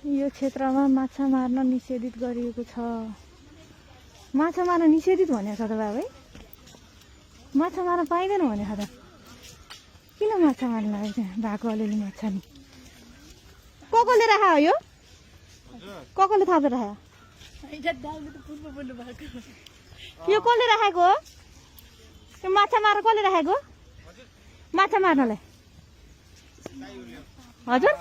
यो क्षेत्रमा माछा मार्न निषेधित गरिएको छ। माछा मार्न निषेधित भनेको छ त बाबा, माछा मार्न पाइँदैन भनेको त। किन माछा मार्न लागेको छ? भएको अलिअलि माछा नि कसले राख्यो यो? कसले थपेर राख्यो यो? कसले राखेको हो यो? माछा मार्न कसले राखेको? माछा मार्नलाई हजुर?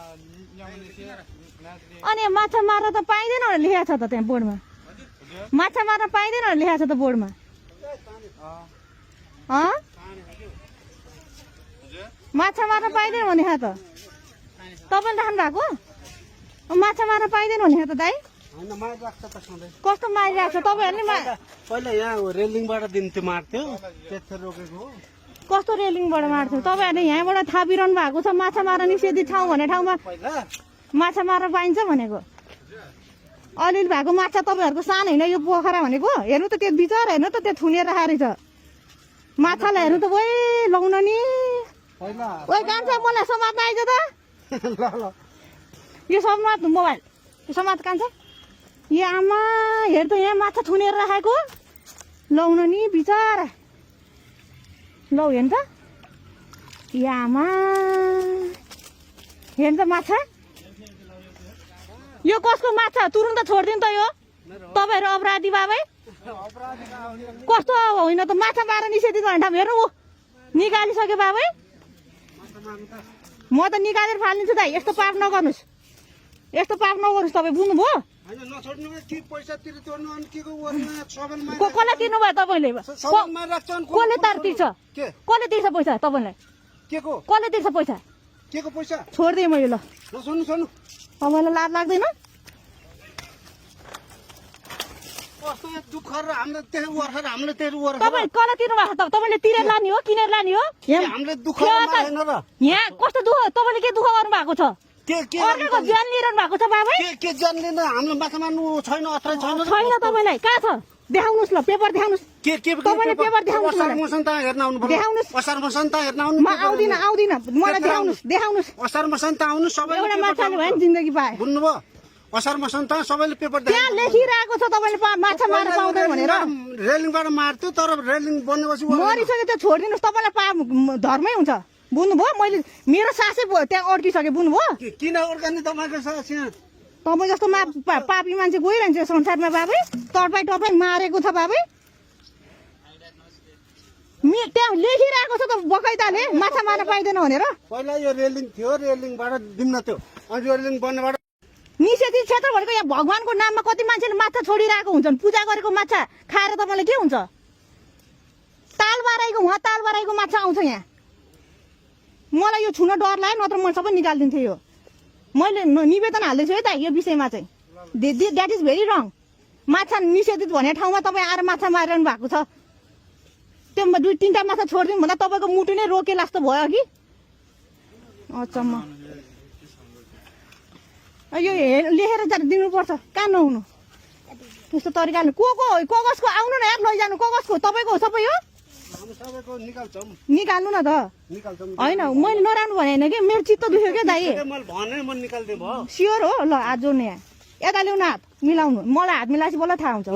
अनि माछा मार्न त पाइँदैन भनेर लेखेको छ त त्यहाँ बोर्डमा। माछा मार्न पाइँदैन भनेर लेखेको छ त बोर्डमा। माछा मार्न पाइँदैन भने त तपाईँले राख्नु भएको? माछा मार्न पाइँदैन भने त दाइ कस्तो मारिरहेको छ तपाईँहरूले? पहिला यहाँ रेलिङबाट दिन्थ्यो मार्थ्यो, त्यति रोकेको हो। कस्तो रेलिङबाट मार्थ्यो? तपाईँहरूले यहाँबाट थापिरहनु भएको छ माछा मार्न निषेधित ठाउँ भन्ने ठाउँमा माछा मार्न पाइन्छ भनेको। अलिअलि भएको माछा तपाईँहरूको सानो होइन यो पोखरा भनेको। हेर्नु त त्यो बिचरा, हेर्नु त त्यो थुनेर राखेको रहेछ माछालाई। हेर्नु त ओइ लाउन नि ओइ कान्छ मलाई समात्न आइज त। यो समात मोबाइल यो समात कान्छ। यो आमा हेर त यहाँ माछा थुनेर राखेको लाउन नि बिचरा। लौ हेर्नु त यो आमा हेर्नु त माछा। यो कसको माछा? तुरुन्त छोडिदिनु त यो। तपाईँहरू अपराधी बाबै कस्तो होइन त माछा मार्न निषेधित भने ठाउँ हेर्नु निकालिसक्यो बाबै। म त निकालेर फालिदिन्छु दाइ। यस्तो पाप नगर्नुहोस्, यस्तो पाप नगर्नुहोस्। तपाईँ बुझ्नुभयो? कसलाई तिर्नु भयो तपाईँले? कसले तार तिर्छ? कसले तिर्छ पैसा तपाईँलाई? कसले तिर्छ पैसा? छोडिदिएँ मैले। ल तपाईँलाई लाज लाग्दैन? तपाईँ कसलाई तिर्नु भएको? तपाईँले तिरेर लाने हो किनेर लाने हो? यहाँ कस्तो दुःख? तपाईँले के दुःख गर्नु भएको छ? अर्काको ज्यान लिइरहनु भएको छ बाबै। के ज्यान लिन? हाम्रो माछा मार्नु छैन, अथारै छैन। छैन तपाईँलाई कहाँ छ? देखाउनुहोस् ल, पेपर देखाउनुहोस्। तपाईँले पेपर देखाउनुहोस्। असार मसन त हेर्न आउनु पर्यो। देखाउनुहोस्। असार मसन त हेर्न आउनु। म आउँदिनँ आउँदिनँ, मलाई देखाउनुहोस् देखाउनुहोस्। असार मसन त आउनु सबैले। एउटा माछाले भयो नि जिन्दगी पाए। बुझ्नुभयो? असार मसन त सबैले पेपर त्यहाँ लेखिरहेको छ तपाईँले माछा मार्न पाउँदैन भनेर। रेलिङबाट मार्थ्यो, तर रेलिङ बनेपछि मरिसक्यो त्यो छोडिदिनुहोस्। तपाईँलाई पाप धर्मै हुन्छ बुझ्नुभयो? मैले मेरो सासै त्यहाँ अड्किसकेँ बुझ्नुभयो? किन अड्काने तपाईँको सास यहाँ? तपाईँ जस्तो पापी मान्छे गइरहन्छ संसारमा बाबै। टपाई टपाई मारेको छ बाबै। त्यहाँ लेखिरहेको छ त बकैताले माछा मार्न पाइँदैन भनेर। पहिला यो रेलिङ थियो, रेलिङबाट दिन्न थियो, अनि रेलिङ बन्नेबाट निषेधित क्षेत्र भनेको यहाँ भगवानको नाममा कति मान्छेले माछा छोडिरहेको हुन्छन्। पूजा गरेको माछा खाएर तपाईँलाई के हुन्छ? ताल बाराईको उहाँ ताल बाराईको माछा आउँछ यहाँ। मलाई यो छुन डर लाग्यो, नत्र मैले सबै निकालिदिन्थेँ। यो मैले निवेदन हाल्दैछु है त यो विषयमा चाहिँ। द्याट इज भेरी रङ। माछा निषेधित भन्ने ठाउँमा तपाईँ आएर माछा मारिरहनु भएको छ। त्यो 2-3टा माछा छोडिदिउँ भन्दा तपाईँको मुटु नै रोके जस्तो भयो कि। अचम्म यो लेखेर दिनुपर्छ। कहाँ नहुनु त्यस्तो तरिकाले। कसको आउनु न यार, लैजानु। कसको? तपाईँको हो सबै यो? निकाल्नु न त। होइन मैले नराम्रो भने होइन कि, मेरो चित्त दुख्यो क्या दाइ। स्योर हो? ल हात जोड्ने यहाँ। यता ल्याउनु हात मिलाउनु। मलाई हात मिलाएपछि बल्ल थाहा हुन्छ।